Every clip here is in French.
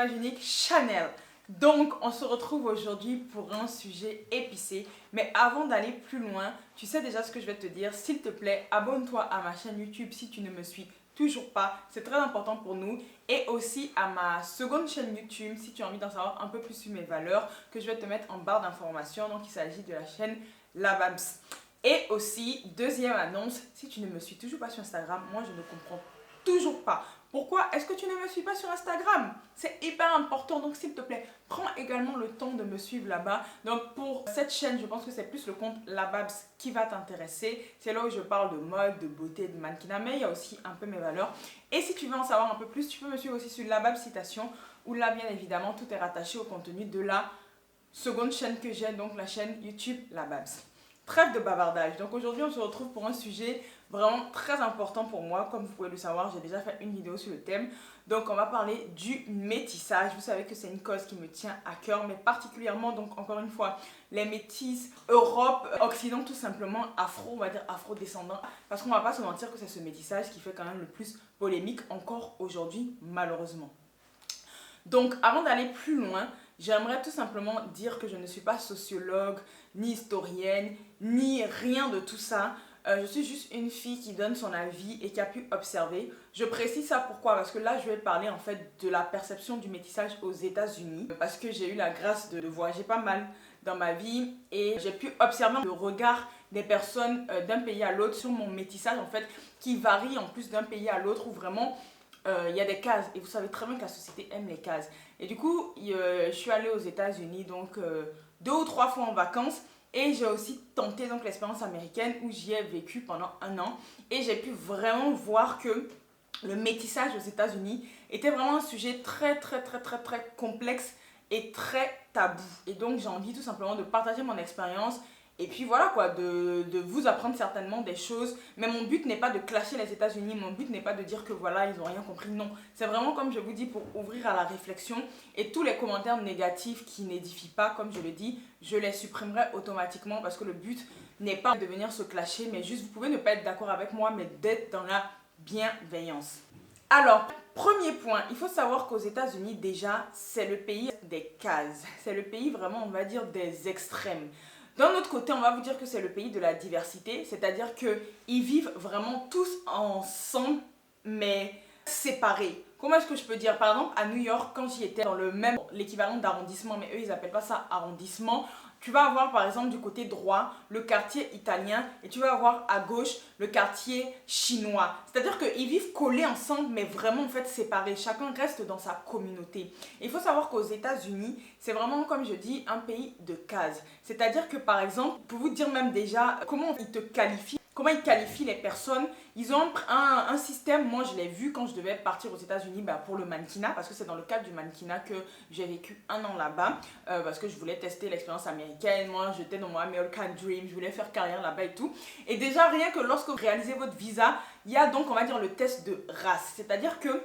l'image unique Chanel. Donc on se retrouve aujourd'hui pour un sujet épicé. Mais avant d'aller plus loin, tu sais déjà ce que je vais te dire. S'il te plaît, abonne-toi à ma chaîne YouTube si tu ne me suis toujours pas. C'est très important pour nous. Et aussi à ma seconde chaîne YouTube si tu as envie d'en savoir un peu plus sur mes valeurs que je vais te mettre en barre d'informations. Donc il s'agit de la chaîne Lababs. Et aussi, deuxième annonce, si tu ne me suis toujours pas sur Instagram, moi je ne comprends toujours pas. Pourquoi est-ce que tu ne me suis pas sur Instagram? C'est hyper important, donc s'il te plaît, prends également le temps de me suivre là-bas. Donc pour cette chaîne, je pense que c'est plus le compte Lababs qui va t'intéresser. C'est là où je parle de mode, de beauté, de mannequinat, mais il y a aussi un peu mes valeurs. Et si tu veux en savoir un peu plus, tu peux me suivre aussi sur Lababs Citation, où là, bien évidemment, tout est rattaché au contenu de la seconde chaîne que j'ai, donc la chaîne YouTube Lababs. Trêve de bavardage. Donc aujourd'hui, on se retrouve pour un sujet vraiment très important pour moi. Comme vous pouvez le savoir, j'ai déjà fait une vidéo sur le thème. Donc on va parler du métissage. Vous savez que c'est une cause qui me tient à cœur, mais particulièrement, donc encore une fois, les métis, Europe, Occident, tout simplement, afro, on va dire afro-descendants. Parce qu'on va pas se mentir que c'est ce métissage qui fait quand même le plus polémique encore aujourd'hui, malheureusement. Donc avant d'aller plus loin, j'aimerais tout simplement dire que je ne suis pas sociologue, ni historienne, ni rien de tout ça. Je suis juste une fille qui donne son avis et qui a pu observer. Je précise ça pourquoi? Parce que là, je vais parler en fait de la perception du métissage aux États-Unis. Parce que j'ai eu la grâce de voyager pas mal dans ma vie et j'ai pu observer le regard des personnes d'un pays à l'autre sur mon métissage en fait, qui varie en plus d'un pays à l'autre où vraiment il y a des cases et vous savez très bien que la société aime les cases. Et du coup, je suis allée aux États-Unis donc 2 ou 3 fois en vacances et j'ai aussi tenté donc l'expérience américaine où j'y ai vécu pendant 1 an et j'ai pu vraiment voir que le métissage aux États-Unis était vraiment un sujet très complexe et très tabou. Et donc j'ai envie tout simplement de partager mon expérience. Et puis voilà quoi, de vous apprendre certainement des choses. Mais mon but n'est pas de clasher les États-Unis, mon but n'est pas de dire que voilà, ils n'ont rien compris. Non, c'est vraiment comme je vous dis pour ouvrir à la réflexion. Et tous les commentaires négatifs qui n'édifient pas, comme je le dis, je les supprimerai automatiquement parce que le but n'est pas de venir se clasher, mais juste vous pouvez ne pas être d'accord avec moi, mais d'être dans la bienveillance. Alors, premier point, il faut savoir qu'aux États-Unis déjà, c'est le pays des cases. C'est le pays vraiment, on va dire, des extrêmes. D'un autre côté, on va vous dire que c'est le pays de la diversité, c'est-à-dire qu'ils vivent vraiment tous ensemble, mais séparés. Comment est-ce que je peux dire? Par exemple, à New York, quand j'y étais dans l'équivalent d'arrondissement, mais eux, ils n'appellent pas ça arrondissement, tu vas avoir par exemple du côté droit le quartier italien et tu vas avoir à gauche le quartier chinois. C'est-à-dire qu'ils vivent collés ensemble mais vraiment en fait séparés. Chacun reste dans sa communauté. Et il faut savoir qu'aux États-Unis, c'est vraiment comme je dis un pays de cases. C'est-à-dire que par exemple, pour vous dire même déjà comment ils te qualifient, comment ils qualifient les personnes, ils ont un système, moi je l'ai vu quand je devais partir aux États-Unis pour le mannequinat, parce que c'est dans le cadre du mannequinat que j'ai vécu 1 an là-bas, parce que je voulais tester l'expérience américaine, moi j'étais dans mon American Dream, je voulais faire carrière là-bas et tout. Et déjà rien que lorsque vous réalisez votre visa, il y a donc on va dire le test de race, c'est-à-dire que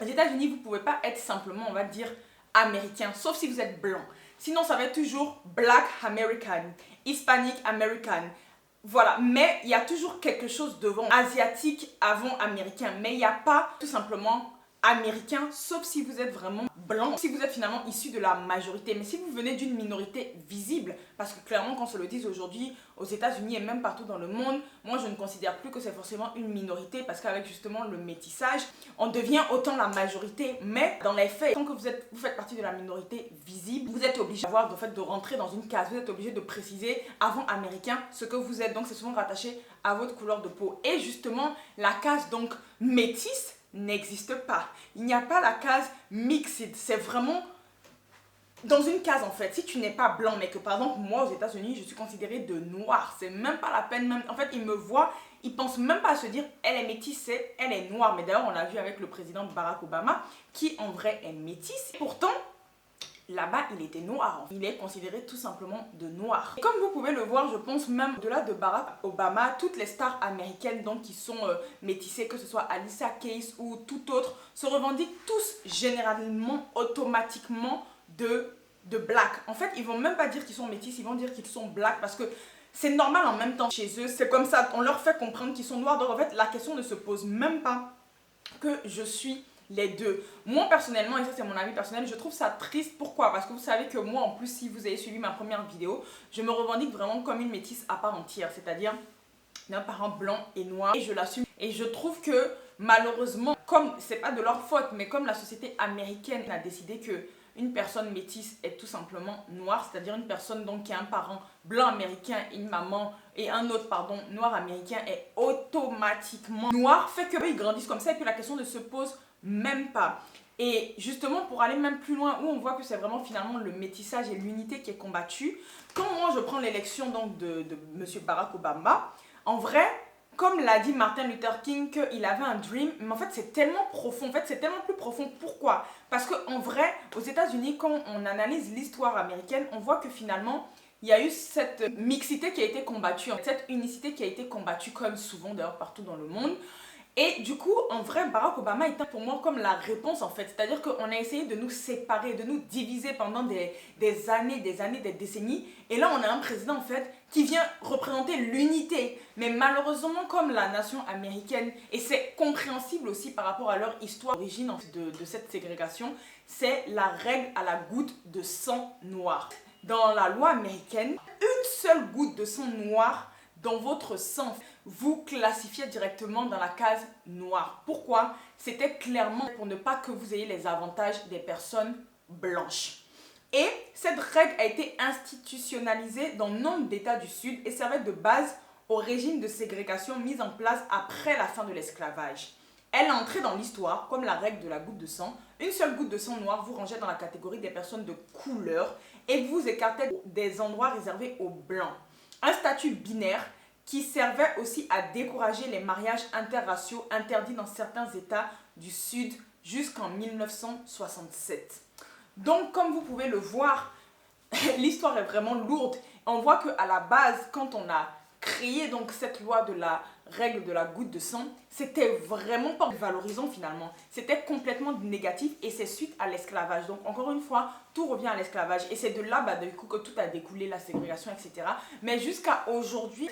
aux États-Unis vous ne pouvez pas être simplement on va dire américain, sauf si vous êtes blanc. Sinon ça va être toujours Black American, Hispanic American. Voilà, mais il y a toujours quelque chose devant, asiatique avant américain, mais il n'y a pas tout simplement américain, sauf si vous êtes vraiment blanc, si vous êtes finalement issu de la majorité. Mais si vous venez d'une minorité visible, parce que clairement qu'on se le dise aujourd'hui aux États-Unis et même partout dans le monde, moi je ne considère plus que c'est forcément une minorité parce qu'avec justement le métissage, on devient autant la majorité. Mais dans les faits, tant que vous faites partie de la minorité visible, vous êtes obligé de rentrer dans une case, vous êtes obligé de préciser avant américain ce que vous êtes. Donc c'est souvent rattaché à votre couleur de peau. Et justement, la case donc métisse n'existe pas. Il n'y a pas la case mixed. C'est vraiment dans une case en fait. Si tu n'es pas blanc, mais que par exemple moi aux États-Unis je suis considérée de noir, c'est même pas la peine. Même en fait ils me voient, ils pensent même pas à se dire elle est métisse, elle est noire. Mais d'ailleurs on l'a vu avec le président Barack Obama qui en vrai est métisse. Et pourtant là-bas, il était noir. Il est considéré tout simplement de noir. Et comme vous pouvez le voir, je pense même au-delà de Barack Obama, toutes les stars américaines donc qui sont métissées, que ce soit Alicia Keys ou tout autre, se revendiquent tous généralement, automatiquement de black. En fait, ils vont même pas dire qu'ils sont métis, ils vont dire qu'ils sont black parce que c'est normal en même temps chez eux. C'est comme ça, on leur fait comprendre qu'ils sont noirs. Donc en fait, la question ne se pose même pas que je suis les deux. Moi personnellement, et ça c'est mon avis personnel, je trouve ça triste. Pourquoi? Parce que vous savez que moi en plus, si vous avez suivi ma première vidéo, je me revendique vraiment comme une métisse à part entière, c'est-à-dire d'un parent blanc et noir, et je l'assume. Et je trouve que malheureusement, comme c'est pas de leur faute, mais comme la société américaine a décidé que une personne métisse est tout simplement noire, c'est-à-dire une personne donc qui a un parent blanc américain et une maman et un autre pardon noir américain est automatiquement noir, fait que ils grandissent comme ça et puis la question ne se pose même pas. Et justement pour aller même plus loin où on voit que c'est vraiment finalement le métissage et l'unité qui est combattu, quand moi je prends l'élection donc de Monsieur Barack Obama, en vrai, comme l'a dit Martin Luther King, qu'il avait un dream, mais en fait c'est tellement profond, en fait c'est tellement plus profond. Pourquoi? Parce qu'en vrai, aux États-Unis, quand on analyse l'histoire américaine, on voit que finalement, il y a eu cette mixité qui a été combattue, cette unicité qui a été combattue comme souvent d'ailleurs partout dans le monde. Et du coup, en vrai, Barack Obama était pour moi comme la réponse en fait. C'est-à-dire qu'on a essayé de nous séparer, de nous diviser pendant des années, des décennies. Et là, on a un président en fait qui vient représenter l'unité. Mais malheureusement, comme la nation américaine, et c'est compréhensible aussi par rapport à leur histoire, l'origine de cette ségrégation, c'est la règle à la goutte de sang noir. Dans la loi américaine, une seule goutte de sang noir dans votre sang, vous classifiez directement dans la case noire. Pourquoi? C'était clairement pour ne pas que vous ayez les avantages des personnes blanches. Et cette règle a été institutionnalisée dans nombre d'États du Sud et servait de base au régime de ségrégation mis en place après la fin de l'esclavage. Elle est entrée dans l'histoire comme la règle de la goutte de sang. Une seule goutte de sang noir vous rangeait dans la catégorie des personnes de couleur et vous écartait des endroits réservés aux blancs. Un statut binaire qui servait aussi à décourager les mariages interraciaux interdits dans certains États du Sud jusqu'en 1967. Donc, comme vous pouvez le voir, l'histoire est vraiment lourde. On voit qu'à la base, quand on a créé donc cette loi de la règle de la goutte de sang, c'était vraiment pas valorisant finalement. C'était complètement négatif et c'est suite à l'esclavage. Donc encore une fois, tout revient à l'esclavage. Et c'est de là du coup que tout a découlé, la ségrégation, etc. Mais jusqu'à aujourd'hui,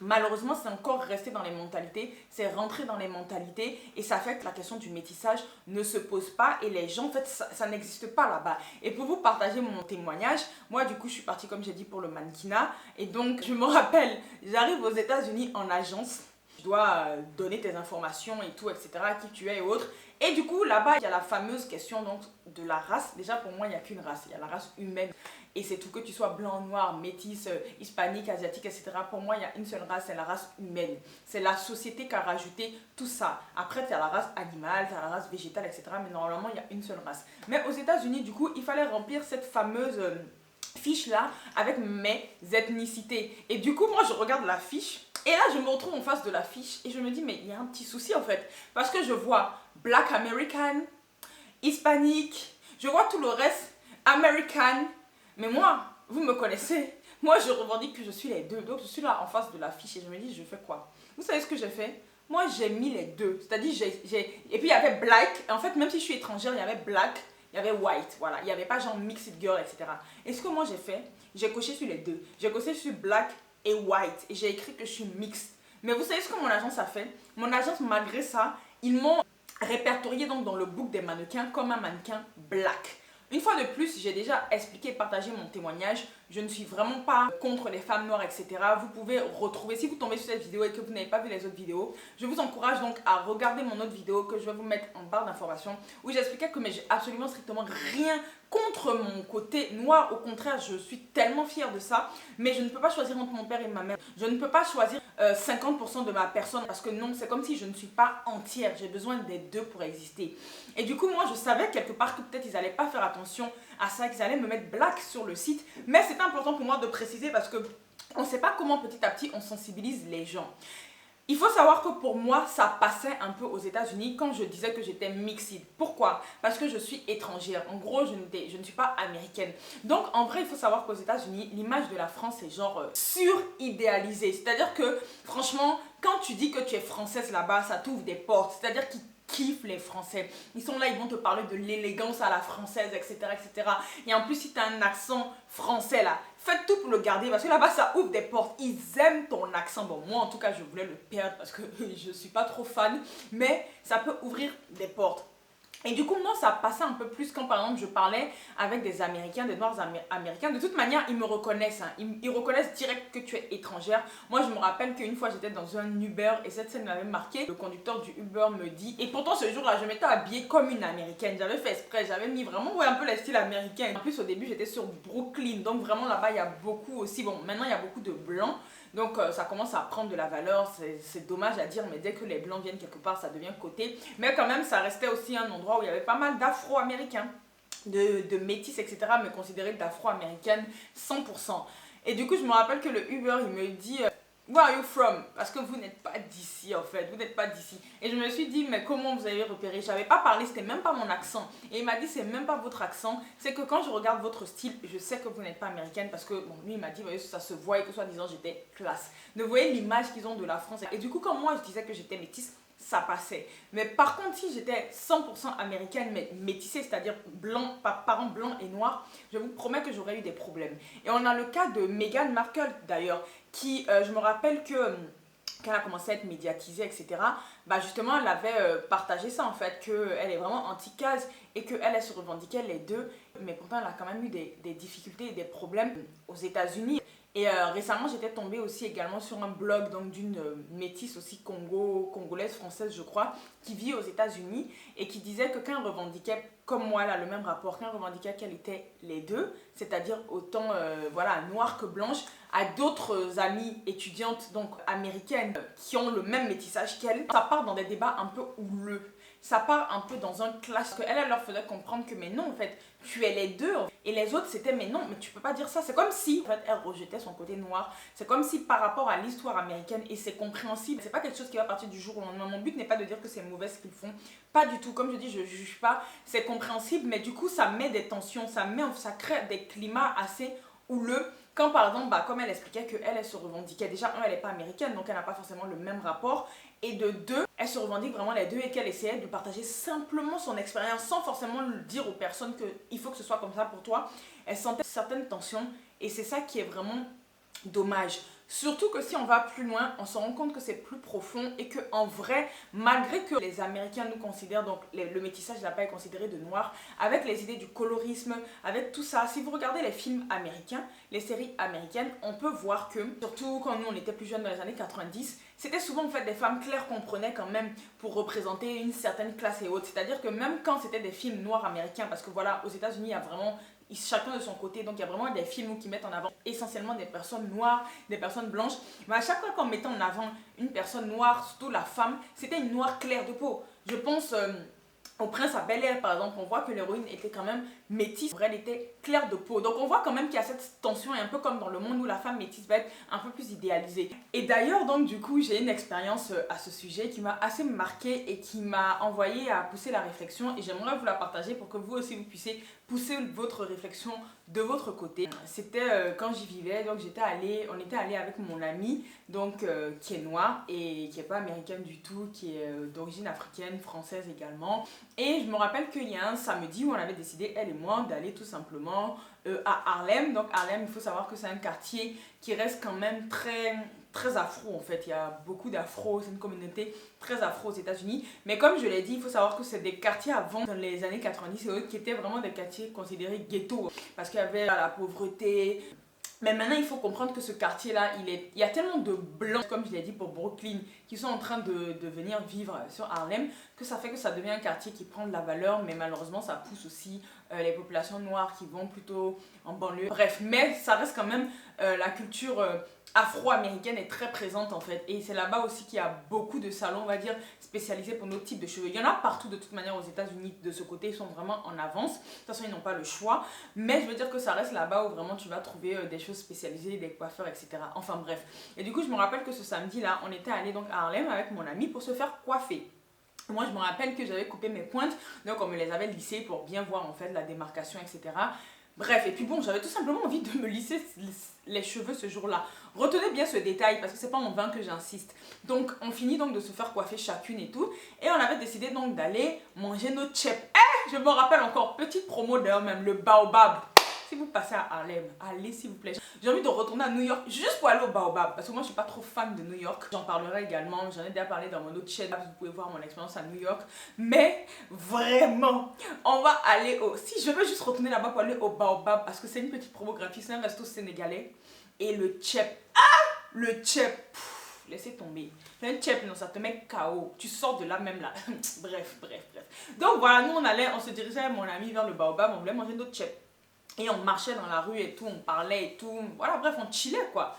malheureusement, c'est encore resté dans les mentalités, c'est rentré dans les mentalités et ça fait que la question du métissage ne se pose pas et les gens, en fait, ça n'existe pas là-bas. Et pour vous partager mon témoignage, moi du coup, je suis partie, comme j'ai dit, pour le mannequinat et donc, je me rappelle, j'arrive aux États-Unis en agence, je dois donner tes informations et tout, etc., qui tu es et autres. Et du coup, là-bas, il y a la fameuse question donc, de la race. Déjà, pour moi, il n'y a qu'une race, il y a la race humaine. Et c'est tout, que tu sois blanc, noir, métis, hispanique, asiatique, etc. Pour moi, il y a une seule race, c'est la race humaine. C'est la société qui a rajouté tout ça. Après, tu as la race animale, tu as la race végétale, etc. Mais normalement, il y a une seule race. Mais aux États-Unis, du coup, il fallait remplir cette fameuse fiche là avec mes ethnicités. Et du coup, moi, je regarde la fiche. Et là, je me retrouve en face de la fiche. Et je me dis, mais il y a un petit souci en fait. Parce que je vois Black American, hispanique, je vois tout le reste, American. Mais moi, vous me connaissez, moi je revendique que je suis les deux. Donc je suis là en face de la fiche et je me dis, je fais quoi? Vous savez ce que j'ai fait? Moi j'ai mis les deux. C'est-à-dire, et puis il y avait black. Et en fait, même si je suis étrangère, il y avait black, il y avait white. Voilà, il n'y avait pas genre mixed girl, etc. Et ce que moi j'ai fait, j'ai coché sur les deux. J'ai coché sur black et white. Et j'ai écrit que je suis mixed. Mais vous savez ce que mon agence a fait? Mon agence, malgré ça, ils m'ont répertorié donc dans le book des mannequins comme un mannequin black. Une fois de plus, j'ai déjà expliqué et partagé mon témoignage. Je ne suis vraiment pas contre les femmes noires, etc. Vous pouvez retrouver, si vous tombez sur cette vidéo et que vous n'avez pas vu les autres vidéos, je vous encourage donc à regarder mon autre vidéo que je vais vous mettre en barre d'informations où j'expliquais que j'ai absolument strictement rien contre mon côté noir. Au contraire, je suis tellement fière de ça. Mais je ne peux pas choisir entre mon père et ma mère. Je ne peux pas choisir 50% de ma personne parce que non, c'est comme si je ne suis pas entière. J'ai besoin des deux pour exister. Et du coup, moi, je savais quelque part que peut-être ils n'allaient pas faire attention à ça, qu'ils allaient me mettre black sur le site. Mais c'est important pour moi de préciser parce que on ne sait pas comment petit à petit on sensibilise les gens. Il faut savoir que pour moi, ça passait un peu aux États-Unis quand je disais que j'étais mixed. Pourquoi? Parce que je suis étrangère. En gros, je ne suis pas américaine. Donc, en vrai, il faut savoir qu'aux États-Unis, l'image de la France est genre suridéalisée. C'est-à-dire que, franchement, quand tu dis que tu es française là-bas, ça t'ouvre des portes. C'est-à-dire qu'ils kiffent les Français. Ils sont là, ils vont te parler de l'élégance à la française, etc., etc. Et en plus, si tu as un accent français là, faites tout pour le garder parce que là-bas, ça ouvre des portes. Ils aiment ton accent. Bon, moi, en tout cas, je voulais le perdre parce que je ne suis pas trop fan. Mais ça peut ouvrir des portes. Et du coup, non, ça passait un peu plus quand, par exemple, je parlais avec des Américains, des Noirs américains. De toute manière, ils me reconnaissent. Hein. Ils reconnaissent direct que tu es étrangère. Moi, je me rappelle qu'une fois, j'étais dans un Uber et cette scène m'avait marqué. Le conducteur du Uber me dit... Et pourtant, ce jour-là, je m'étais habillée comme une Américaine. J'avais fait exprès. J'avais mis vraiment un peu le style américain. En plus, au début, j'étais sur Brooklyn. Donc, vraiment, là-bas, il y a beaucoup aussi... Bon, maintenant, il y a beaucoup de blancs. Donc ça commence à prendre de la valeur, c'est dommage à dire, mais dès que les blancs viennent quelque part, ça devient coté. Mais quand même, ça restait aussi un endroit où il y avait pas mal d'afro-américains, de métis, etc., mais considérés d'afro-américaines 100%. Et du coup, je me rappelle que le Uber, il me dit Where are you from? Parce que vous n'êtes pas d'ici en fait, vous n'êtes pas d'ici. Et je me suis dit, mais comment vous avez repéré? Je n'avais pas parlé, c'était même pas mon accent. Et il m'a dit, c'est même pas votre accent, c'est que quand je regarde votre style, je sais que vous n'êtes pas américaine parce que, bon, lui il m'a dit, voyez, ça se voit et que soi-disant j'étais classe. Donc vous voyez l'image qu'ils ont de la France. Et du coup, quand moi je disais que j'étais métisse, ça passait. Mais par contre, si j'étais 100% américaine, mais métissée, c'est-à-dire blanc, parents blancs et noirs, je vous promets que j'aurais eu des problèmes. Et on a le cas de Meghan Markle d'ailleurs, qui, je me rappelle que quand elle a commencé à être médiatisée, etc., bah justement, elle avait partagé ça en fait, qu'elle est vraiment anti-case et qu'elle se revendiquait les deux. Mais pourtant, elle a quand même eu des difficultés et des problèmes aux États-Unis. Et récemment, j'étais tombée aussi également sur un blog donc d'une métisse aussi congolaise, française, je crois, qui vit aux États-Unis et qui disait que quand elle revendiquait, comme moi, là, le même rapport, quand elle revendiquait qu'elle était les deux, c'est-à-dire autant voilà, noire que blanche, à d'autres amies étudiantes donc américaines qui ont le même métissage qu'elle, ça part dans des débats un peu houleux. Ça part un peu dans un clash. Elle leur faisait comprendre que mais non, en fait, tu es les deux. Et les autres, c'était mais non, mais tu peux pas dire ça. C'est comme si, en fait, elle rejetait son côté noir. C'est comme si par rapport à l'histoire américaine, et c'est compréhensible, c'est pas quelque chose qui va partir du jour au lendemain. Mon but n'est pas de dire que c'est mauvais ce qu'ils font. Pas du tout. Comme je dis, je juge pas. C'est compréhensible, mais du coup, ça met des tensions. Ça crée des climats assez houleux. Quand par exemple, bah, comme elle expliquait qu'elle se revendiquait, déjà, un, elle n'est pas américaine, donc elle n'a pas forcément le même rapport. Et de deux, elle se revendique vraiment les deux et qu'elle essayait de partager simplement son expérience sans forcément le dire aux personnes qu'il faut que ce soit comme ça pour toi. Elle sentait certaines tensions et c'est ça qui est vraiment dommage. Surtout que si on va plus loin, on se rend compte que c'est plus profond et que en vrai, malgré que les Américains nous considèrent, donc le métissage là-bas est considéré de noir, avec les idées du colorisme, avec tout ça, si vous regardez les films américains, les séries américaines, on peut voir que, surtout quand nous on était plus jeunes dans les années 90, c'était souvent en fait des femmes claires qu'on prenait quand même pour représenter une certaine classe et autres. C'est-à-dire que même quand c'était des films noirs américains, parce que voilà, aux États-Unis il y a vraiment chacun de son côté, donc il y a vraiment des films qui mettent en avant essentiellement des personnes noires, des personnes blanches, mais à chaque fois qu'on mettait en avant une personne noire, surtout la femme, c'était une noire claire de peau. Je pense au Prince à Bel-Air par exemple, on voit que l'héroïne était quand même métisse, elle était claire de peau. Donc on voit quand même qu'il y a cette tension, et un peu comme dans le monde où la femme métisse va être un peu plus idéalisée. Et d'ailleurs, donc du coup, j'ai une expérience à ce sujet qui m'a assez marquée et qui m'a envoyé à pousser la réflexion, et j'aimerais vous la partager pour que vous aussi vous puissiez pousser votre réflexion de votre côté. C'était quand j'y vivais, donc on était allé avec mon amie donc qui est noire et qui est pas américaine du tout, qui est d'origine africaine, française également. Et je me rappelle qu'il y a un samedi où on avait décidé, elle et moi, d'aller tout simplement à Harlem. Donc Harlem, il faut savoir que c'est un quartier qui reste quand même très afro en fait. Il y a beaucoup d'afro, c'est une communauté très afro aux États-Unis. Mais comme je l'ai dit, il faut savoir que c'est des quartiers avant, dans les années 90 et autres, qui étaient vraiment des quartiers considérés ghetto. Parce qu'il y avait la pauvreté. Mais maintenant, il faut comprendre que ce quartier-là, il y a tellement de blancs, comme je l'ai dit pour Brooklyn, qui sont en train de venir vivre sur Harlem, que ça fait que ça devient un quartier qui prend de la valeur, mais malheureusement, ça pousse aussi les populations noires qui vont plutôt en banlieue. Bref, mais ça reste quand même la culture afro-américaine est très présente en fait. Et c'est là-bas aussi qu'il y a beaucoup de salons, on va dire, spécialisés pour nos types de cheveux. Il y en a partout de toute manière aux États-Unis de ce côté, ils sont vraiment en avance. De toute façon, ils n'ont pas le choix. Mais je veux dire que ça reste là-bas où vraiment tu vas trouver des choses spécialisées, des coiffeurs, etc. Enfin bref. Et du coup, je me rappelle que ce samedi-là, on était allé donc à Harlem avec mon ami pour se faire coiffer. Moi, je me rappelle que j'avais coupé mes pointes, donc on me les avait lissées pour bien voir en fait la démarcation, etc. Bref, et puis bon, j'avais tout simplement envie de me lisser les cheveux ce jour-là. Retenez bien ce détail parce que c'est pas en vain que j'insiste. Donc, on finit donc de se faire coiffer chacune et tout. Et on avait décidé donc d'aller manger nos chips. Je me rappelle encore, petite promo d'ailleurs même, le baobab. si vous passez à Harlem, allez s'il vous plaît. J'ai envie de retourner à New York juste pour aller au Baobab. Parce que moi, je suis pas trop fan de New York. J'en parlerai également. J'en ai déjà parlé dans mon autre chaîne. Vous pouvez voir mon expérience à New York. Mais vraiment, on va aller au... Si je veux juste retourner là-bas pour aller au Baobab, parce que c'est une petite promo gratuite, c'est un resto sénégalais. Et le tchèp. Le tchèp. Laissez tomber. Un tchèp, non, ça te met KO. Tu sors de là même là. Bref. Donc voilà, nous on se dirigeait avec mon ami vers le Baobab. On voulait manger notre tchèp. Et on marchait dans la rue et tout, on parlait et tout. Voilà, bref, on chillait quoi.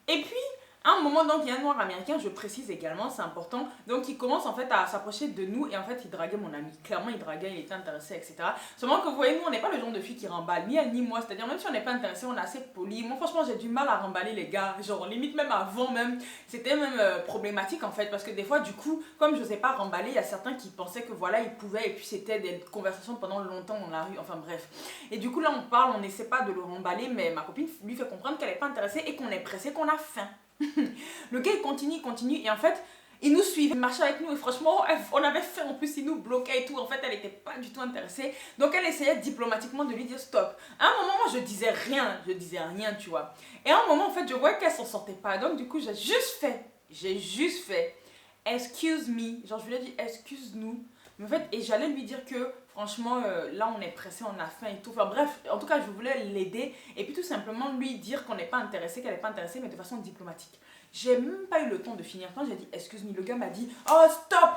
Et puis, à un moment, donc, il y a un noir américain, je précise également, c'est important. Donc, il commence en fait à s'approcher de nous et en fait, il draguait mon ami. Clairement, il draguait, il était intéressé, etc. Seulement que vous voyez, nous, on n'est pas le genre de fille qui remballe, ni elle ni moi. C'est-à-dire, même si on n'est pas intéressé, on est assez poli. Moi, franchement, j'ai du mal à remballer les gars. Genre, limite, même avant, même, c'était même problématique en fait. Parce que des fois, du coup, comme je ne sais pas remballer, il y a certains qui pensaient que voilà, ils pouvaient. Et puis, c'était des conversations pendant longtemps dans la rue. Enfin, bref. Et du coup, là, on parle, on n'essaie pas de le remballer, mais ma copine lui fait comprendre qu'elle n'est pas intéressée et qu'on est pressé, qu'on a faim. Le gars il continue et en fait il nous suivait, il marchait avec nous et franchement on avait fait en plus, il nous bloquait et tout. En fait elle était pas du tout intéressée, donc elle essayait diplomatiquement de lui dire stop. À un moment moi je disais rien tu vois, et à un moment en fait je voyais qu'elle s'en sortait pas, donc du coup j'ai juste fait excuse me, genre je lui ai dit excuse-nous. Mais en fait, et j'allais lui dire que franchement là on est pressé, on a faim et tout. Enfin bref, en tout cas je voulais l'aider et puis tout simplement lui dire qu'on n'est pas intéressé, qu'elle n'est pas intéressée, mais de façon diplomatique. J'ai même pas eu le temps de finir. Quand j'ai dit excuse-moi, le gars m'a dit oh stop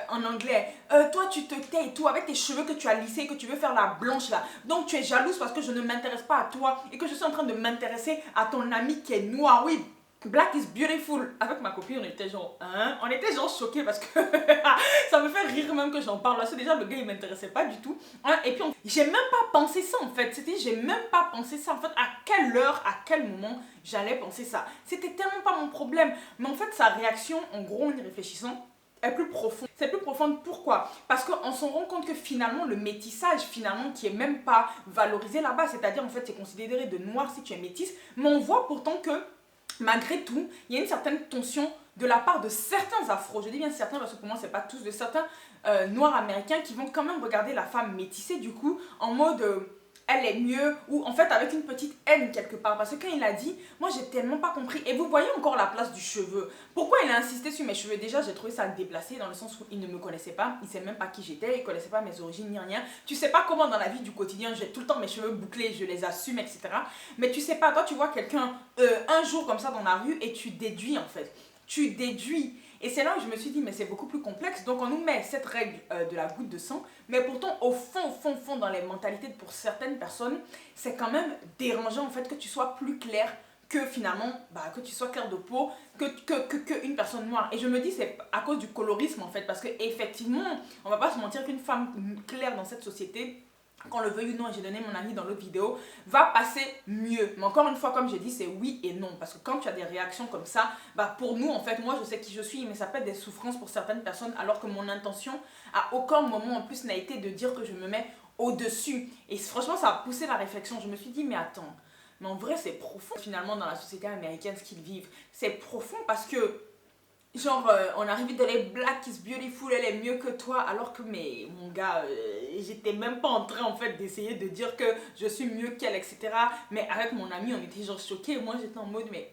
en anglais. Toi tu te tais et tout avec tes cheveux que tu as lissés et que tu veux faire la blanche là. Donc tu es jalouse parce que je ne m'intéresse pas à toi et que je suis en train de m'intéresser à ton ami qui est noir. Oui. Black is beautiful. Avec ma copine, on était genre, hein? On était genre choqués parce que ça me fait rire même que j'en parle. Parce que déjà, le gars, il m'intéressait pas du tout. Hein? Et puis, j'ai même pas pensé ça en fait. J'ai même pas pensé ça en fait. À quelle heure, à quel moment j'allais penser ça? C'était tellement pas mon problème. Mais en fait, sa réaction, en gros, en y réfléchissant, est plus profonde. C'est plus profonde, pourquoi? Parce qu'on s'en rend compte que finalement le métissage, finalement, qui est même pas valorisé là-bas, c'est-à-dire en fait c'est considéré de noir si tu es métisse, mais on voit pourtant que malgré tout, il y a une certaine tension de la part de certains afros, je dis bien certains parce que pour moi c'est pas tous, de certains noirs américains qui vont quand même regarder la femme métissée du coup en mode elle est mieux, ou en fait avec une petite haine quelque part, parce que quand il a dit, moi j'ai tellement pas compris. Et vous voyez encore la place du cheveu. Pourquoi il a insisté sur mes cheveux? Déjà j'ai trouvé ça déplacé dans le sens où il ne me connaissait pas, il sait même pas qui j'étais, il connaissait pas mes origines ni rien. Tu sais pas comment dans la vie du quotidien j'ai tout le temps mes cheveux bouclés, je les assume, etc. Mais tu sais pas, toi tu vois quelqu'un un jour comme ça dans la rue et tu déduis en fait. Tu déduis. Et c'est là où je me suis dit, mais c'est beaucoup plus complexe. Donc on nous met cette règle de la goutte de sang. Mais pourtant, au fond, dans les mentalités pour certaines personnes, c'est quand même dérangeant en fait que tu sois plus clair que finalement, que tu sois clair de peau, que une personne noire. Et je me dis, c'est à cause du colorisme en fait. Parce que effectivement, on va pas se mentir qu'une femme claire dans cette société, qu'on le veuille ou non, j'ai donné mon avis dans l'autre vidéo, va passer mieux. Mais encore une fois, comme j'ai dit, c'est oui et non. Parce que quand tu as des réactions comme ça, pour nous, en fait, moi, je sais qui je suis, mais ça peut être des souffrances pour certaines personnes, alors que mon intention, à aucun moment en plus, n'a été de dire que je me mets au-dessus. Et franchement, ça a poussé la réflexion. Je me suis dit, mais attends, mais en vrai, c'est profond, finalement, dans la société américaine, ce qu'ils vivent. C'est profond parce que genre, on arrive dans les Black is beautiful, elle est mieux que toi, alors que, mais mon gars, j'étais même pas en train en fait d'essayer de dire que je suis mieux qu'elle, etc. Mais avec mon ami, on était genre choqués, moi j'étais en mode, mais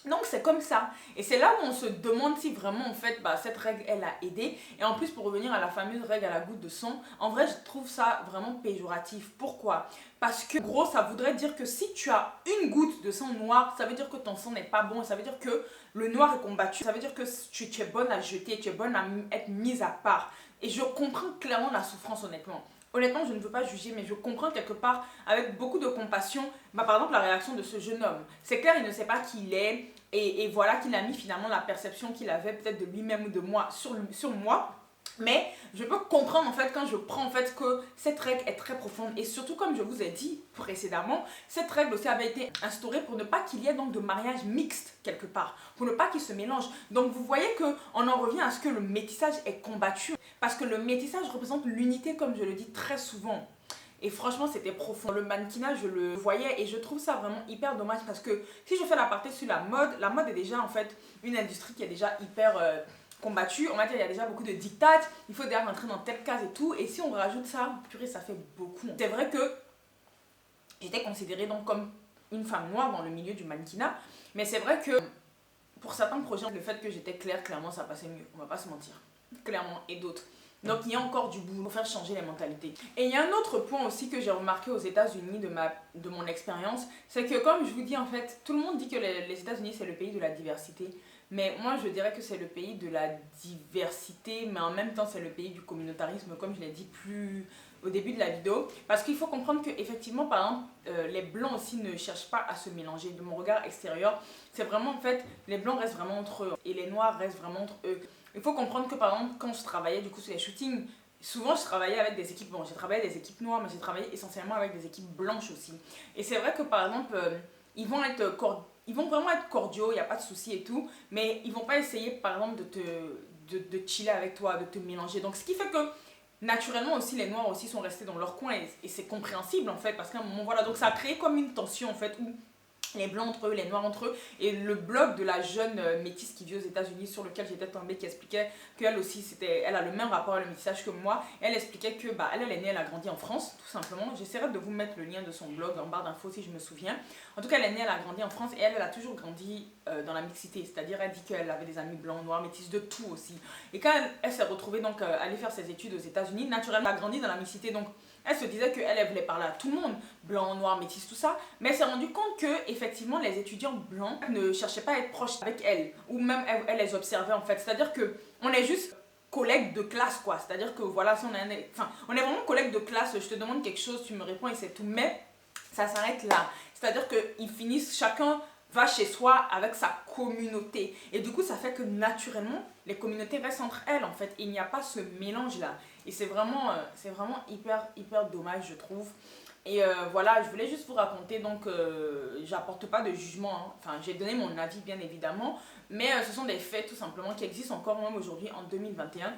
donc c'est comme ça. Et c'est là où on se demande si vraiment en fait cette règle elle a aidé. Et en plus pour revenir à la fameuse règle à la goutte de sang, en vrai je trouve ça vraiment péjoratif. Pourquoi? Parce que gros ça voudrait dire que si tu as une goutte de sang noir, ça veut dire que ton sang n'est pas bon. Ça veut dire que le noir est combattu. Ça veut dire que tu es bonne à jeter, tu es bonne à être mise à part. Et je comprends clairement la souffrance honnêtement. Honnêtement, je ne veux pas juger, mais je comprends quelque part, avec beaucoup de compassion, par exemple, la réaction de ce jeune homme. C'est clair, il ne sait pas qui il est, et voilà qu'il a mis finalement la perception qu'il avait peut-être de lui-même ou de moi sur moi. Mais je peux comprendre en fait quand je prends en fait que cette règle est très profonde. Et surtout comme je vous ai dit précédemment, cette règle aussi avait été instaurée pour ne pas qu'il y ait donc de mariage mixte quelque part. Pour ne pas qu'ils se mélangent. Donc vous voyez qu'on en revient à ce que le métissage est combattu. Parce que le métissage représente l'unité comme je le dis très souvent. Et franchement, c'était profond. Le mannequinat, je le voyais et je trouve ça vraiment hyper dommage parce que si je fais l'aparté sur la mode est déjà en fait une industrie qui est déjà hyper combattue. On va dire il y a déjà beaucoup de dictates, il faut déjà rentrer dans telle case et tout. Et si on rajoute ça, purée, ça fait beaucoup. C'est vrai que j'étais considérée donc comme une femme noire dans le milieu du mannequinat. Mais c'est vrai que pour certains projets, le fait que j'étais claire, clairement ça passait mieux, on va pas se mentir, clairement, et d'autres. Donc il y a encore du boulot pour faire changer les mentalités. Et il y a un autre point aussi que j'ai remarqué aux États-Unis de mon expérience, c'est que comme je vous dis en fait, tout le monde dit que les États-Unis c'est le pays de la diversité. Mais moi je dirais que c'est le pays de la diversité, mais en même temps c'est le pays du communautarisme, comme je l'ai dit plus au début de la vidéo. Parce qu'il faut comprendre que effectivement, par exemple, les blancs aussi ne cherchent pas à se mélanger. De mon regard extérieur, c'est vraiment en fait, les blancs restent vraiment entre eux et les noirs restent vraiment entre eux. Il faut comprendre que par exemple, quand je travaillais du coup sur les shootings, souvent je travaillais avec des équipes, bon j'ai travaillé avec des équipes noires, mais j'ai travaillé essentiellement avec des équipes blanches aussi. Et c'est vrai que par exemple, ils vont vraiment être cordiaux, il n'y a pas de souci et tout, mais ils vont pas essayer par exemple de chiller avec toi, de te mélanger. Donc ce qui fait que naturellement aussi les noirs aussi sont restés dans leur coin et c'est compréhensible en fait parce qu'à un moment voilà, donc ça a créé comme une tension en fait où les blancs entre eux, les noirs entre eux, et le blog de la jeune métisse qui vit aux États-Unis sur lequel j'étais tombée, qui expliquait qu'elle aussi, elle a le même rapport à le métissage que moi. Elle expliquait que elle est née, elle a grandi en France, tout simplement. J'essaierai de vous mettre le lien de son blog en barre d'infos si je me souviens. En tout cas, elle est née, elle a grandi en France et elle a toujours grandi dans la mixité, c'est-à-dire elle dit qu'elle avait des amis blancs, noirs, métisses, de tout aussi. Et quand elle s'est retrouvée donc aller faire ses études aux États-Unis, naturellement, elle a grandi dans la mixité, donc elle se disait qu'elle voulait parler à tout le monde, blanc, noir, métis, tout ça. Mais elle s'est rendue compte que effectivement les étudiants blancs ne cherchaient pas à être proches avec elle. Ou même elle les observait en fait. C'est-à-dire qu'on est juste collègues de classe quoi. C'est-à-dire que voilà, si on est vraiment collègues de classe, je te demande quelque chose, tu me réponds et c'est tout. Mais ça s'arrête là. C'est-à-dire qu'ils finissent, chacun va chez soi avec sa communauté. Et du coup, ça fait que naturellement, les communautés restent entre elles en fait. Il n'y a pas ce mélange-là. Et c'est vraiment hyper dommage, je trouve. Et voilà, je voulais juste vous raconter, donc j'apporte pas de jugement, hein. Enfin j'ai donné mon avis bien évidemment, mais ce sont des faits tout simplement qui existent encore même aujourd'hui en 2021.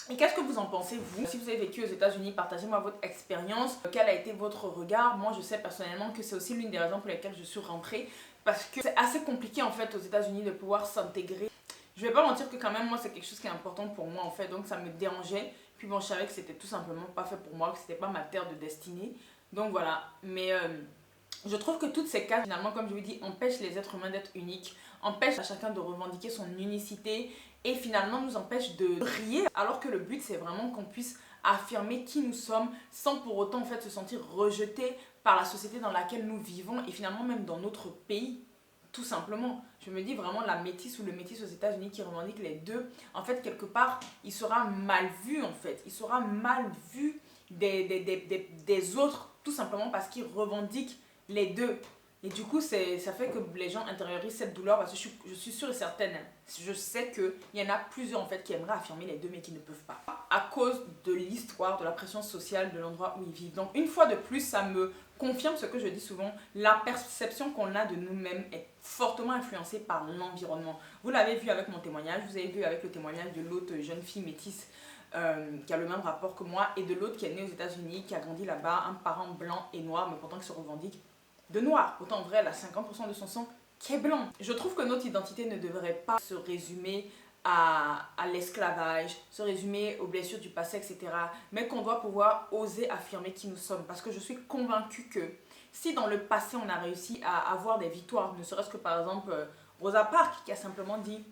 Et qu'est-ce que vous en pensez vous? Si vous avez vécu aux États-Unis, partagez-moi votre expérience. Quel a été votre regard? Moi je sais personnellement que c'est aussi l'une des raisons pour lesquelles je suis rentrée, parce que c'est assez compliqué en fait aux États-Unis de pouvoir s'intégrer. Je vais pas mentir que quand même moi c'est quelque chose qui est important pour moi en fait, donc ça me dérangeait. Puis bon, je savais que c'était tout simplement pas fait pour moi, que c'était pas ma terre de destinée. Donc voilà, mais je trouve que toutes ces cas, finalement, comme je vous dis, empêchent les êtres humains d'être uniques, empêchent à chacun de revendiquer son unicité et finalement nous empêchent de briller. Alors que le but, c'est vraiment qu'on puisse affirmer qui nous sommes sans pour autant en fait se sentir rejeté par la société dans laquelle nous vivons et finalement même dans notre pays. Tout simplement, je me dis vraiment la métisse ou le métis aux États-Unis qui revendique les deux, en fait quelque part il sera mal vu en fait, il sera mal vu des autres tout simplement parce qu'il revendique les deux. Et du coup, ça fait que les gens intériorisent cette douleur parce que je suis sûre et certaine, je sais qu'il y en a plusieurs en fait qui aimeraient affirmer les deux mais qui ne peuvent pas. À cause de l'histoire, de la pression sociale de l'endroit où ils vivent. Donc une fois de plus, ça me confirme ce que je dis souvent, la perception qu'on a de nous-mêmes est fortement influencée par l'environnement. Vous l'avez vu avec mon témoignage, vous avez vu avec le témoignage de l'autre jeune fille métisse qui a le même rapport que moi et de l'autre qui est née aux États-Unis, qui a grandi là-bas, un parent blanc et noir, mais pourtant qui se revendique de noir. Autant en vrai, elle a 50% de son sang qui est blanc. Je trouve que notre identité ne devrait pas se résumer à l'esclavage, se résumer aux blessures du passé, etc. Mais qu'on doit pouvoir oser affirmer qui nous sommes. Parce que je suis convaincue que si dans le passé on a réussi à avoir des victoires, ne serait-ce que par exemple Rosa Parks qui a simplement dit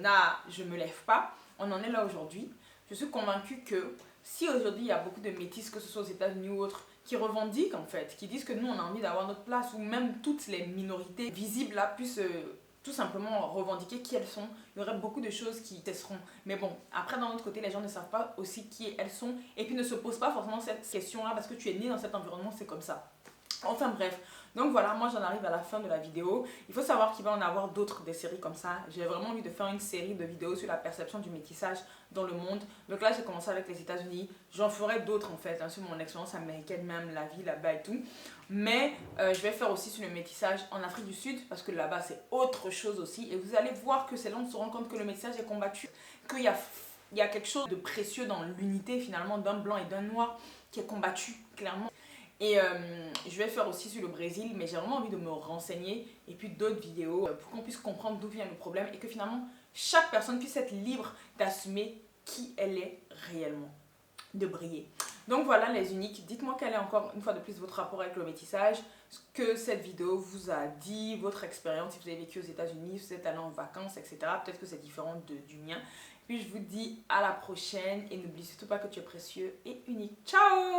nah, je me lève pas, on en est là aujourd'hui. Je suis convaincue que si aujourd'hui il y a beaucoup de métis, que ce soit aux États-Unis ou autres, qui revendiquent en fait, qui disent que nous on a envie d'avoir notre place, ou même toutes les minorités visibles là puissent tout simplement revendiquer qui elles sont, il y aurait beaucoup de choses qui cesseront. Mais bon, après d'un autre côté, les gens ne savent pas aussi qui elles sont, et puis ne se posent pas forcément cette question là, parce que tu es né dans cet environnement, c'est comme ça. Enfin bref, donc voilà, moi j'en arrive à la fin de la vidéo. Il faut savoir qu'il va en avoir d'autres, des séries comme ça. J'ai vraiment envie de faire une série de vidéos sur la perception du métissage dans le monde. Donc là j'ai commencé avec les États-Unis, j'en ferai d'autres en fait, hein, sur mon expérience américaine, même la vie là-bas et tout. Mais je vais faire aussi sur le métissage en Afrique du Sud, parce que là-bas c'est autre chose aussi. Et vous allez voir que c'est là où on se rend compte que le métissage est combattu, qu'il y a quelque chose de précieux dans l'unité finalement d'un blanc et d'un noir qui est combattu clairement. Et je vais faire aussi sur le Brésil, mais j'ai vraiment envie de me renseigner et puis d'autres vidéos pour qu'on puisse comprendre d'où vient le problème et que finalement chaque personne puisse être libre d'assumer qui elle est réellement, de briller. Donc voilà les uniques, dites-moi quel est encore une fois de plus votre rapport avec le métissage, ce que cette vidéo vous a dit, votre expérience, si vous avez vécu aux États-Unis, si vous êtes allé en vacances, etc. Peut-être que c'est différent du mien. Puis je vous dis à la prochaine et n'oublie surtout pas que tu es précieux et unique. Ciao!